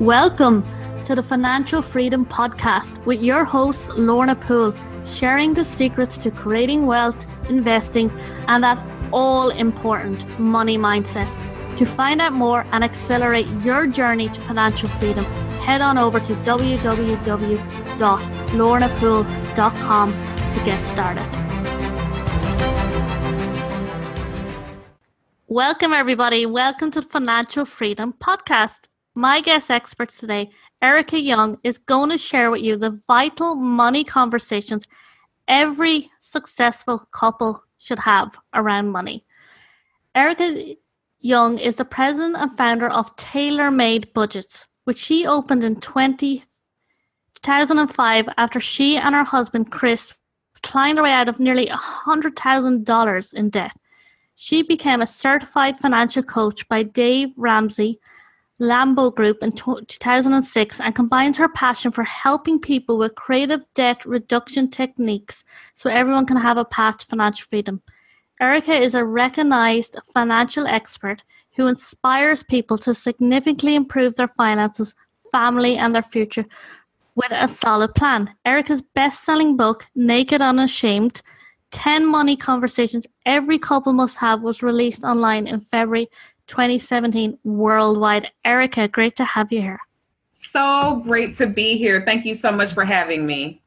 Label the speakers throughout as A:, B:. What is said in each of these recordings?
A: Welcome to the Financial Freedom Podcast with your host, Lorna Poole, sharing the secrets to creating wealth, investing, and that all-important money mindset. To find out more and accelerate your journey to financial freedom, head on over to www.lornapoole.com to get started. Welcome, everybody. Welcome to the Financial Freedom Podcast. My guest experts today, Ericka Young, is going to share with you the vital money conversations every successful couple should have around money. Ericka Young is the president and founder of Tailor-Made Budgets, which she opened in 2005 after she and her husband, Chris, climbed their way out of nearly $100,000 in debt. She became a certified financial coach by Dave Ramsey, Lampo Group in 2006 and combines her passion for helping people with creative debt reduction techniques so everyone can have a path to financial freedom. Ericka is a recognized financial expert who inspires people to significantly improve their finances, family, and their future with a solid plan. Ericka's best-selling book, Naked Unashamed, 10 Money Conversations Every Couple Must Have, was released online in February 2017 worldwide. Ericka, great to have you here.
B: So great to be here. Thank you so much for having me.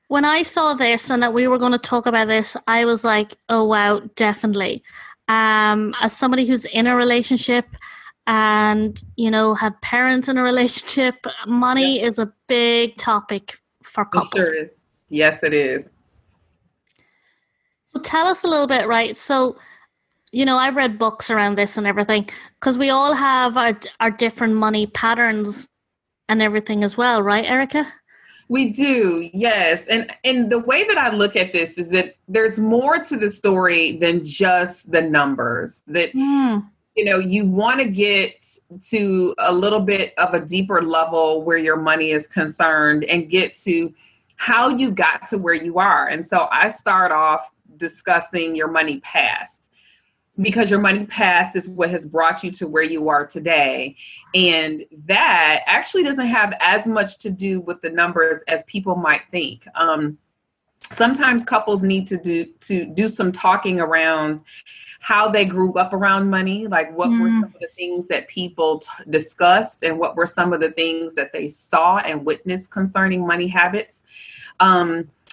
A: When I saw this and that we were going to talk about this, I was like, oh, wow, definitely. As somebody who's in a relationship and, you know, had parents in a relationship, money is a big topic for couples.
B: It sure is. Yes, it is.
A: So tell us a little bit, right? So, you know, I've read books around this and everything because we all have our different money patterns and everything as well, right, Ericka?
B: We do, yes. And the way that I look at this is that there's more to the story than just the numbers. That, you know, you want to get to a little bit of a deeper level where your money is concerned and get to how you got to where you are. And so I start off discussing your money past, because your money past is what has brought you to where you are today. And that actually doesn't have as much to do with the numbers as people might think. Sometimes couples need to do some talking around how they grew up around money, like what were some of the things that people discussed and what were some of the things that they saw and witnessed concerning money habits.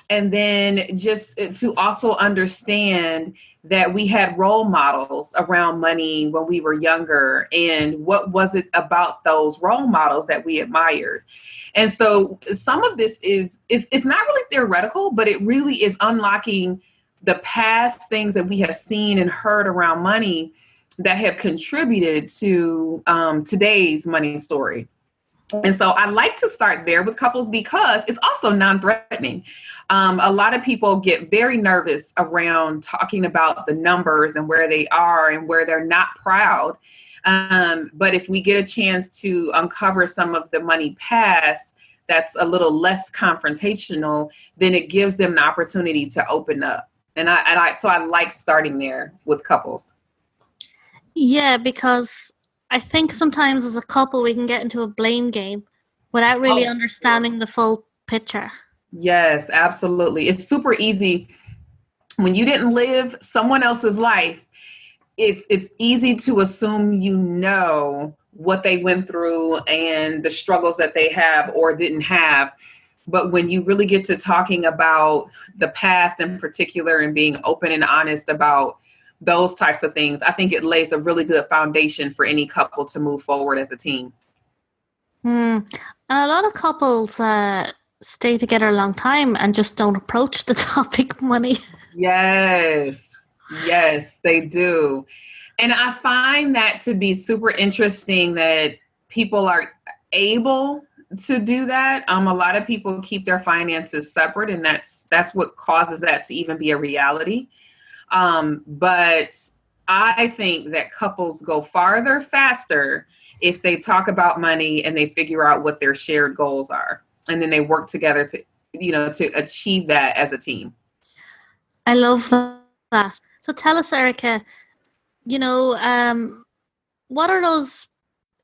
B: And then just to also understand that we had role models around money when we were younger, and what was it about those role models that we admired. And so some of this is it's not really theoretical, but it really is unlocking the past things that we have seen and heard around money that have contributed to today's money story. And so I like to start there with couples because it's also non-threatening. A lot of people get very nervous around talking about the numbers and where they are and where they're not proud. But if we get a chance to uncover some of the money past that's a little less confrontational, then it gives them the opportunity to open up. And so I like starting there with couples.
A: Yeah, because I think sometimes as a couple, we can get into a blame game without really understanding the full picture.
B: Yes, absolutely. It's super easy when you didn't live someone else's life. It's easy to assume you know what they went through and the struggles that they have or didn't have. But when you really get to talking about the past in particular and being open and honest about those types of things, I think it lays a really good foundation for any couple to move forward as a team.
A: And a lot of couples stay together a long time and just don't approach the topic of money. Yes,
B: they do. And I find that to be super interesting that people are able to do that. A lot of people keep their finances separate, and that's what causes that to even be a reality. But I think that couples go farther, faster if they talk about money and they figure out what their shared goals are. And then they work together to achieve that as a team.
A: I love that. So tell us, Ericka, what are those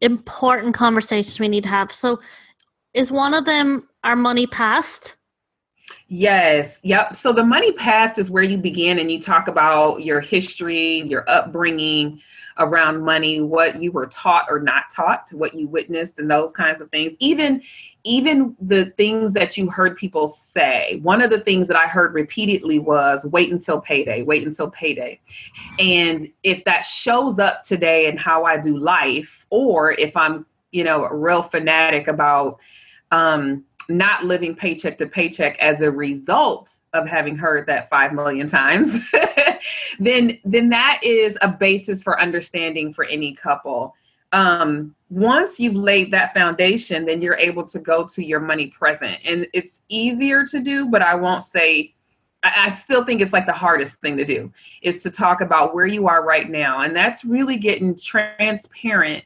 A: important conversations we need to have. So is one of them our money past?
B: Yes. Yep. So the money past is where you begin and you talk about your history, your upbringing around money, what you were taught or not taught, what you witnessed and those kinds of things. Even the things that you heard people say. One of the things that I heard repeatedly was wait until payday, wait until payday. And if that shows up today in how I do life, or if I'm, a real fanatic about, not living paycheck to paycheck as a result of having heard that 5 million times, then that is a basis for understanding for any couple. Once you've laid that foundation, then you're able to go to your money present. And it's easier to do, but I won't say, I still think it's like the hardest thing to do is to talk about where you are right now. And that's really getting transparent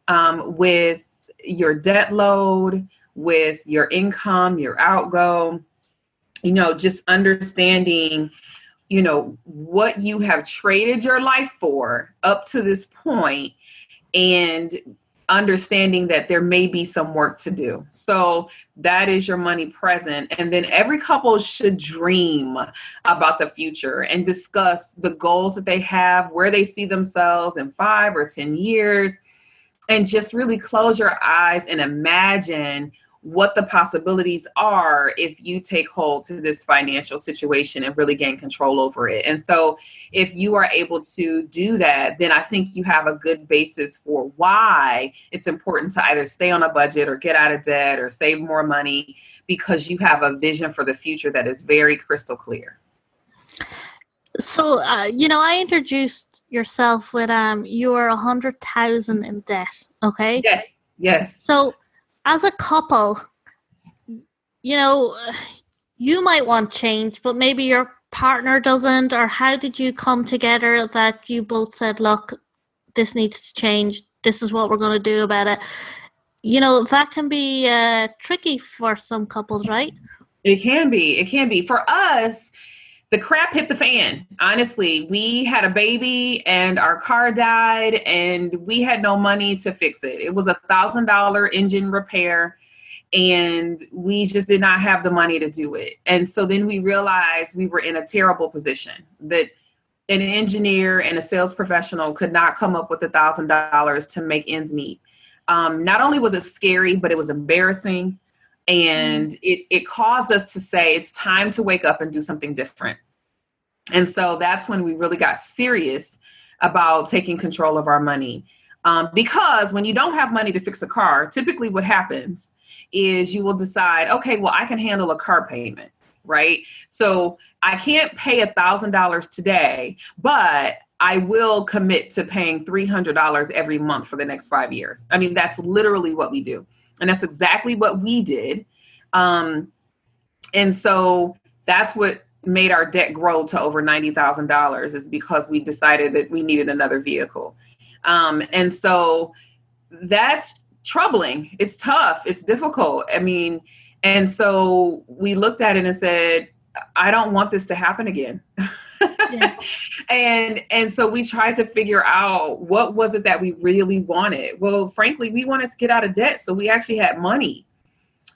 B: with your debt load, with your income, your outgo, just understanding, what you have traded your life for up to this point, and understanding that there may be some work to do. So that is your money present. And then every couple should dream about the future and discuss the goals that they have, where they see themselves in 5 or 10 years. And just really close your eyes and imagine what the possibilities are if you take hold to this financial situation and really gain control over it. And so if you are able to do that, then I think you have a good basis for why it's important to either stay on a budget or get out of debt or save more money, because you have a vision for the future that is very crystal clear.
A: So, I introduced yourself with you are 100,000 in debt. Okay.
B: Yes.
A: So, as a couple, you might want change, but maybe your partner doesn't. Or how did you come together that you both said, "Look, this needs to change. This is what we're going to do about it." That can be tricky for some couples, right?
B: It can be. For us, the crap hit the fan. Honestly, we had a baby and our car died and we had no money to fix it. It was $1,000 engine repair and we just did not have the money to do it. And so then we realized we were in a terrible position, that an engineer and a sales professional could not come up with $1,000 to make ends meet. Not only was it scary, but it was embarrassing. And it caused us to say, it's time to wake up and do something different. And so that's when we really got serious about taking control of our money. Because when you don't have money to fix a car, typically what happens is you will decide, okay, well, I can handle a car payment, right? So I can't pay $1,000 today, but I will commit to paying $300 every month for the next 5 years. I mean, that's literally what we do. And that's exactly what we did. And so that's what made our debt grow to over $90,000, is because we decided that we needed another vehicle. And so that's troubling. It's tough. It's difficult. I mean, and so we looked at it and said, I don't want this to happen again. Yeah. And so we tried to figure out, what was it that we really wanted? Well, frankly, we wanted to get out of debt. So we actually had money.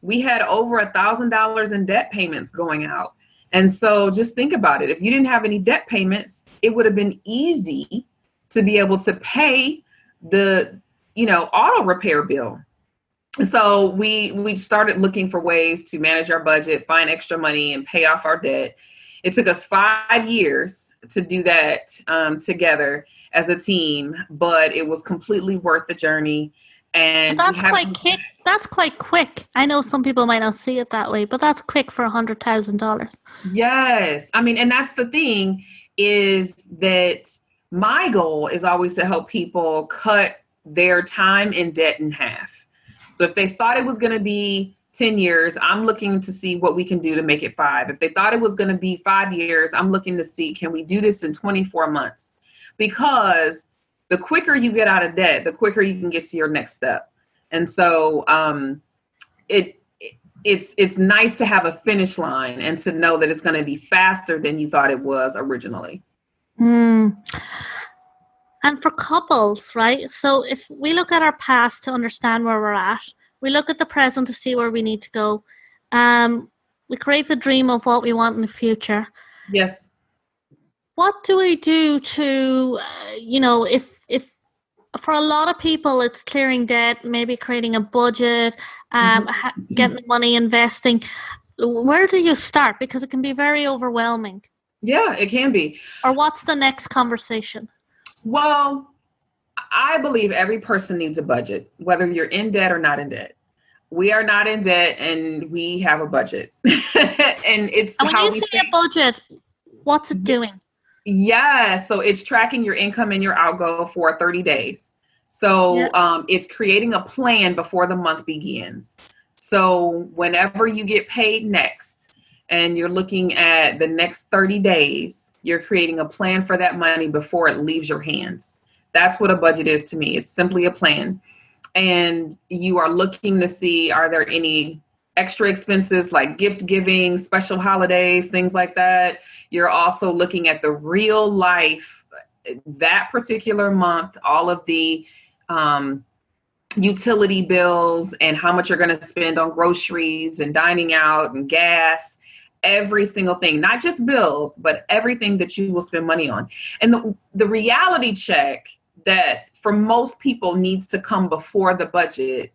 B: We had over $1,000 in debt payments going out. And so just think about it. If you didn't have any debt payments, it would have been easy to be able to pay the, auto repair bill. So we started looking for ways to manage our budget, find extra money, and pay off our debt. It took us 5 years to do that together as a team, but it was completely worth the journey. And
A: that's quite quick. I know some people might not see it that way, but that's quick for $100,000.
B: Yes. I mean, and that's the thing, is that my goal is always to help people cut their time in debt in half. So if they thought it was going to be 10 years, I'm looking to see what we can do to make it 5. If they thought it was going to be 5 years, I'm looking to see, can we do this in 24 months? Because the quicker you get out of debt, the quicker you can get to your next step. And so it's nice to have a finish line and to know that it's going to be faster than you thought it was originally.
A: And for couples, right? So if we look at our past to understand where we're at, we look at the present to see where we need to go. We create the dream of what we want in the future.
B: Yes.
A: What do we do to, if for a lot of people it's clearing debt, maybe creating a budget, getting the money, investing. Where do you start? Because it can be very overwhelming.
B: Yeah, it can be.
A: Or what's the next conversation?
B: Well, I believe every person needs a budget, whether you're in debt or not in debt. We are not in debt and we have a budget. And
A: when you say a budget, what's it doing?
B: Yeah, so it's tracking your income and your outgo for 30 days. So it's creating a plan before the month begins. So whenever you get paid next and you're looking at the next 30 days, you're creating a plan for that money before it leaves your hands. That's what a budget is to me. It's simply a plan. And you are looking to see, are there any extra expenses like gift giving, special holidays, things like that. You're also looking at the real life, that particular month, all of the utility bills and how much you're going to spend on groceries and dining out and gas, every single thing, not just bills, but everything that you will spend money on. And the reality check that for most people needs to come before the budget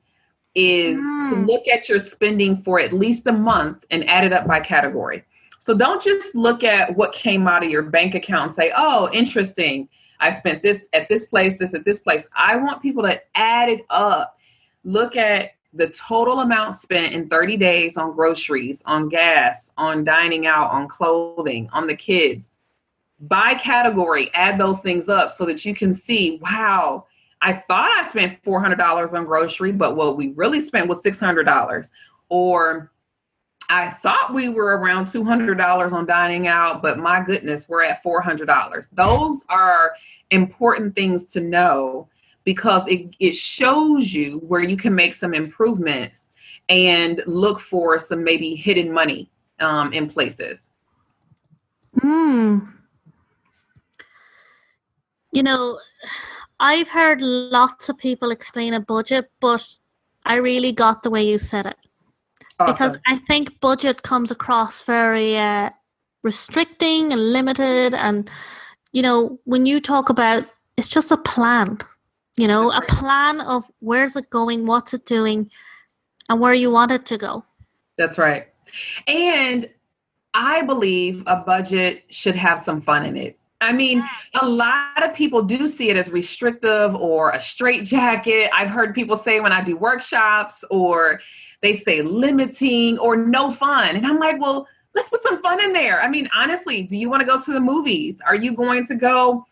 B: is to look at your spending for at least a month and add it up by category. So don't just look at what came out of your bank account and say, oh, interesting, I spent this at this place, this at this place. I want people to add it up. Look at the total amount spent in 30 days on groceries, on gas, on dining out, on clothing, on the kids. By category, add those things up so that you can see, wow, I thought I spent $400 on grocery, but what we really spent was $600. Or I thought we were around $200 on dining out, but my goodness, we're at $400. Those are important things to know because it shows you where you can make some improvements and look for some maybe hidden money in places.
A: You know, I've heard lots of people explain a budget, but I really got the way you said it. Awesome. Because I think budget comes across very restricting and limited. And, you know, when you talk about, it's just a plan, you know, a plan of where's it going, what's it doing, and where you want it to go.
B: That's right. And I believe a budget should have some fun in it. I mean, a lot of people do see it as restrictive or a straitjacket. I've heard people say when I do workshops, or they say limiting or no fun. And I'm like, well, let's put some fun in there. I mean, honestly, do you want to go to the movies? Are you going to go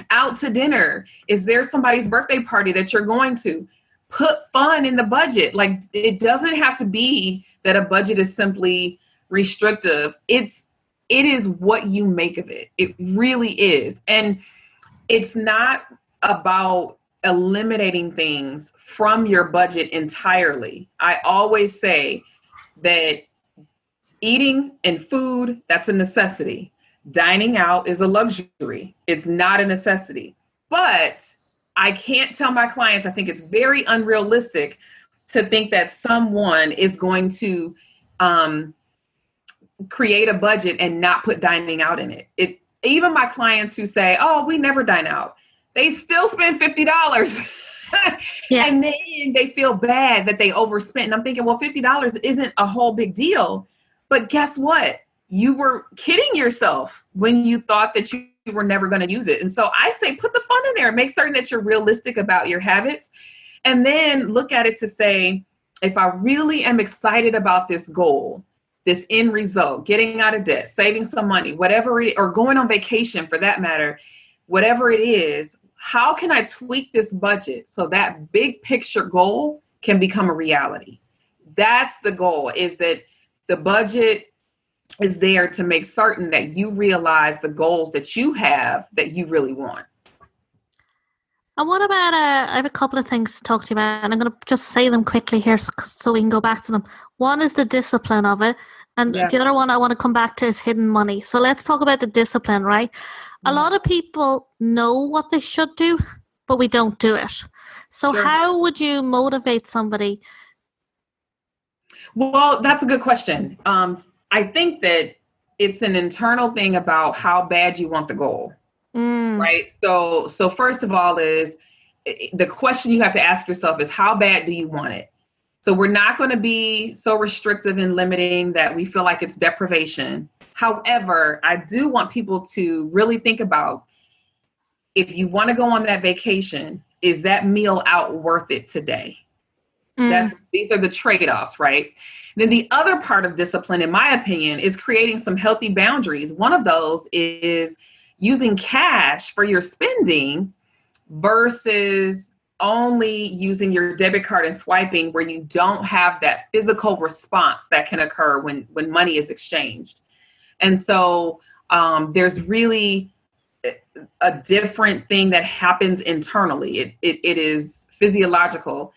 B: out to dinner? Is there somebody's birthday party that you're going to? Put fun in the budget. Like, it doesn't have to be that a budget is simply restrictive. It is what you make of it. It really is. And it's not about eliminating things from your budget entirely. I always say that eating and food, that's a necessity. Dining out is a luxury. It's not a necessity. But I can't tell my clients, I think it's very unrealistic to think that someone is going to create a budget and not put dining out in it. Even my clients who say, oh, we never dine out, they still spend $50. Yeah. And then they feel bad that they overspent. And I'm thinking, well, $50 isn't a whole big deal. But guess what? You were kidding yourself when you thought that you were never going to use it. And so I say, put the fun in there. Make certain that you're realistic about your habits. And then look at it to say, if I really am excited about this goal, this end result, getting out of debt, saving some money, whatever it, or going on vacation for that matter, whatever it is, how can I tweak this budget so that big picture goal can become a reality? That's the goal, is that the budget is there to make certain that you realize the goals that you have that you really want.
A: And what about, I have a couple of things to talk to you about, and I'm going to just say them quickly here so we can go back to them. One is the discipline of it, and
B: Yeah.
A: the other one I want to come back to is hidden money. So let's talk about the discipline, right? A lot of people know what they should do, but we don't do it. So
B: Sure.
A: How would you motivate somebody?
B: Well, that's a good question. I think that it's an internal thing about how bad you want the goal, right? So first of all is the question you have to ask yourself is how bad do you want it? So we're not going to be so restrictive and limiting that we feel like it's deprivation. However, I do want people to really think about, if you want to go on that vacation, is that meal out worth it today? These are the trade-offs, right? Then the other part of discipline, in my opinion, is creating some healthy boundaries. One of those is using cash for your spending versus only using your debit card and swiping, where you don't have that physical response that can occur when money is exchanged. And so there's really a different thing that happens internally. It is physiological.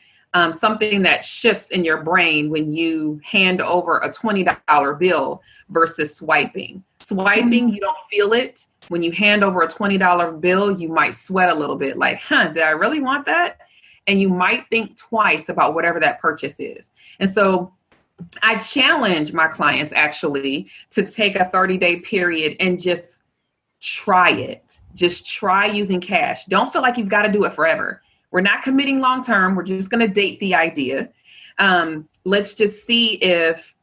B: Something that shifts in your brain when you hand over a $20 bill versus swiping. Swiping, you don't feel it. When you hand over a $20 bill, you might sweat a little bit like, did I really want that? And you might think twice about whatever that purchase is. And so I challenge my clients actually to take a 30-day period and just try it. Just try using cash. Don't feel like you've got to do it forever. We're not committing long-term. We're just going to date the idea. Let's just see if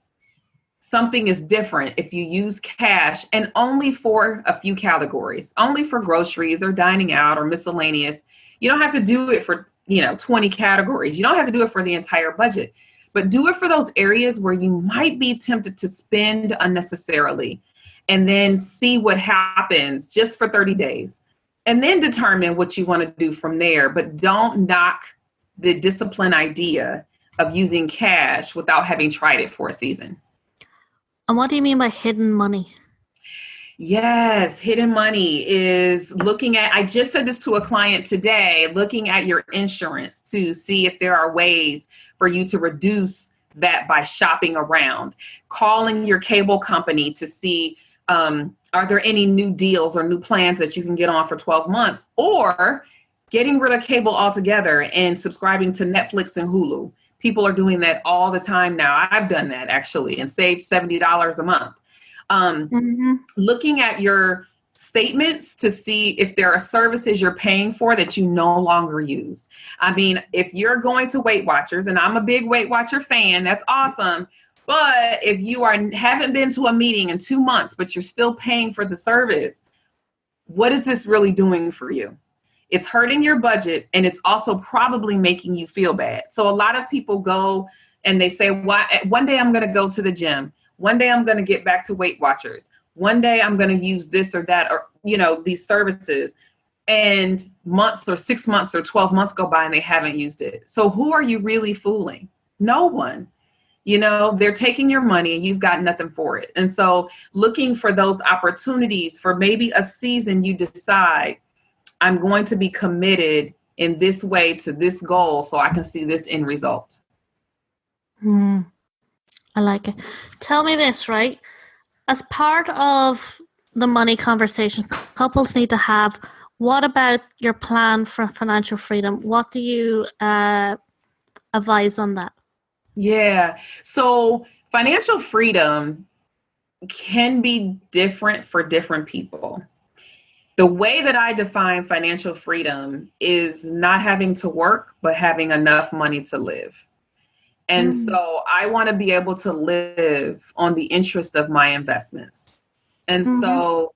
B: something is different if you use cash, and only for a few categories, only for groceries or dining out or miscellaneous. You don't have to do it for, 20 categories. You don't have to do it for the entire budget, but do it for those areas where you might be tempted to spend unnecessarily, and then see what happens just for 30 days. And then determine what you want to do from there. But don't knock the discipline idea of using cash without having tried it for a season.
A: And what do you mean by hidden money?
B: Yes, hidden money is looking at, I just said this to a client today, looking at your insurance to see if there are ways for you to reduce that by shopping around, calling your cable company to see, are there any new deals or new plans that you can get on for 12 months, or getting rid of cable altogether and subscribing to Netflix and Hulu. People are doing that all the time now. I've done that actually and saved $70 a month. Looking at your statements to see if there are services you're paying for that you no longer use. I mean, if you're going to Weight Watchers, and I'm a big Weight Watcher fan, that's awesome. But if you haven't been to a meeting in 2 months, but you're still paying for the service, what is this really doing for you? It's hurting your budget, and it's also probably making you feel bad. So a lot of people go and they say, one day I'm going to go to the gym. One day I'm going to get back to Weight Watchers. One day I'm going to use this or that, or, these services. And months or 6 months or 12 months go by and they haven't used it. So who are you really fooling? No one. They're taking your money and you've got nothing for it. And so looking for those opportunities for maybe a season, you decide, I'm going to be committed in this way to this goal so I can see this end result.
A: I like it. Tell me this, right? As part of the money conversation couples need to have, what about your plan for financial freedom? What do you advise on that?
B: Yeah. So financial freedom can be different for different people. The way that I define financial freedom is not having to work, but having enough money to live. And so I want to be able to live on the interest of my investments. And so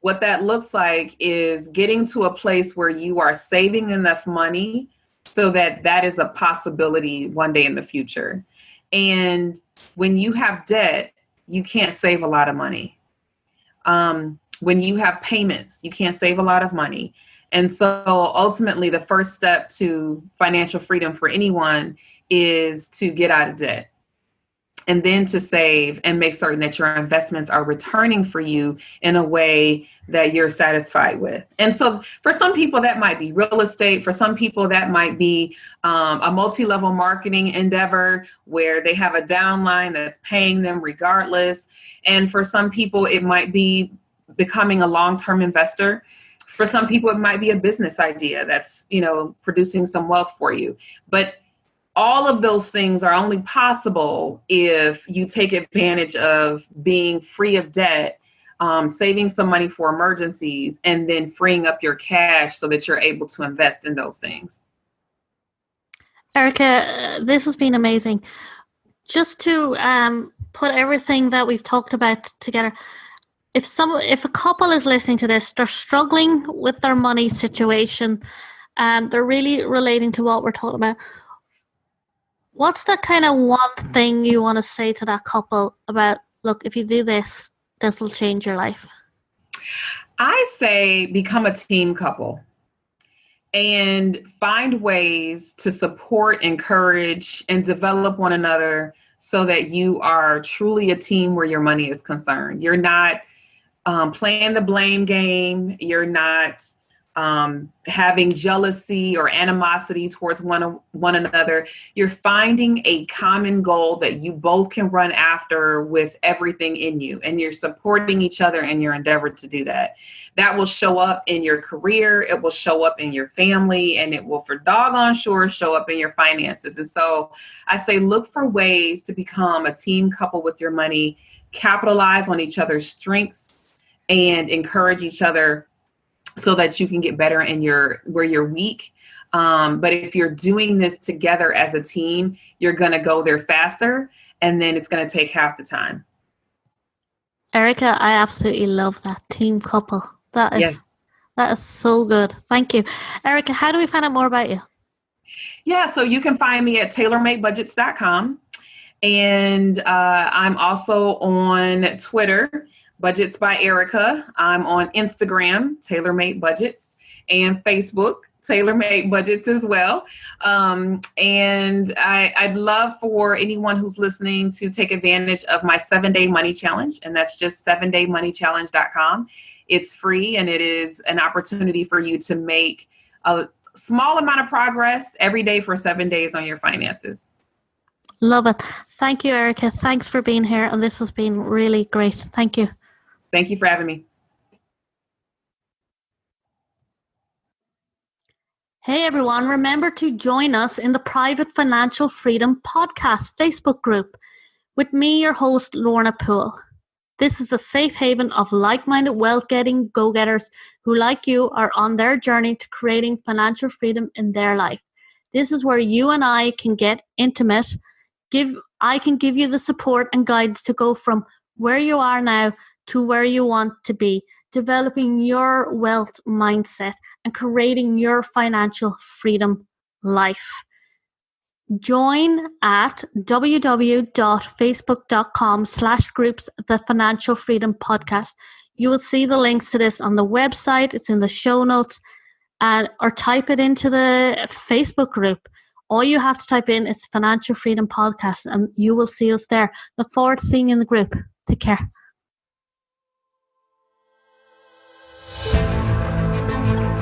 B: what that looks like is getting to a place where you are saving enough money so that that is a possibility one day in the future. And when you have debt, you can't save a lot of money. When you have payments, you can't save a lot of money. And so ultimately, the first step to financial freedom for anyone is to get out of debt. and then to save and make certain that your investments are returning for you in a way that you're satisfied with. And so for some people, that might be real estate. For some people, that might be a multi-level marketing endeavor where they have a downline that's paying them regardless. And for some people, it might be becoming a long-term investor. For some people, it might be a business idea that's, producing some wealth for you. But all of those things are only possible if you take advantage of being free of debt, saving some money for emergencies, and then freeing up your cash so that you're able to invest in those things.
A: Erika, this has been amazing. Just to put everything that we've talked about together, if a couple is listening to this, they're struggling with their money situation, they're really relating to what we're talking about. What's that kind of one thing you want to say to that couple about, look, if you do this, this will change your life?
B: I say become a team couple and find ways to support, encourage, and develop one another so that you are truly a team where your money is concerned. You're not playing the blame game. You're not having jealousy or animosity towards one another. You're finding a common goal that you both can run after with everything in you, and you're supporting each other in your endeavor to do that. That will show up in your career, it will show up in your family, and it will for doggone sure show up in your finances. And so I say look for ways to become a team couple with your money, capitalize on each other's strengths, and encourage each other so that you can get better in where you're weak. But if you're doing this together as a team, you're going to go there faster, and then it's going to take half the time.
A: Erika, I absolutely love that team couple. That is so good. Thank you. Erika, how do we find out more about you?
B: Yeah, so you can find me at Tailor-Made-Budgets.com. And I'm also on Twitter, Budgets by Erika. I'm on Instagram, Tailor-Made Budgets, and Facebook, Tailor-Made Budgets as well. And I'd love for anyone who's listening to take advantage of my 7-day money challenge. And that's just 7daymoneychallenge.com. It's free, and it is an opportunity for you to make a small amount of progress every day for 7 days on your finances.
A: Love it. Thank you, Erika. Thanks for being here. And this has been really great. Thank you.
B: Thank you for having me.
A: Hey, everyone. Remember to join us in the Private Financial Freedom Podcast Facebook group with me, your host, Lorna Poole. This is a safe haven of like-minded wealth-getting go-getters who, like you, are on their journey to creating financial freedom in their life. This is where you and I can get intimate. I can give you the support and guidance to go from where you are now to where you want to be, developing your wealth mindset and creating your financial freedom life. Join at www.facebook.com/groups The Financial Freedom Podcast. You will see the links to this on the website. It's in the show notes, or type it into the Facebook group. All you have to type in is Financial Freedom Podcast, and you will see us there. Look forward to seeing you in the group. Take care.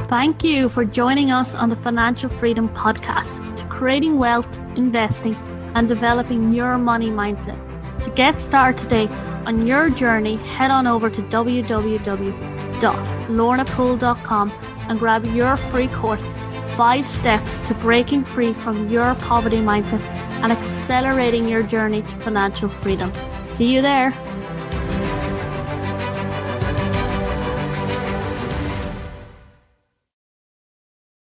A: Thank you for joining us on the Financial Freedom Podcast to creating wealth, investing, and developing your money mindset. To get started today on your journey, head on over to www.lornapoole.com and grab your free course, 5 Steps to Breaking Free from Your Poverty Mindset and Accelerating Your Journey to Financial Freedom. See you there.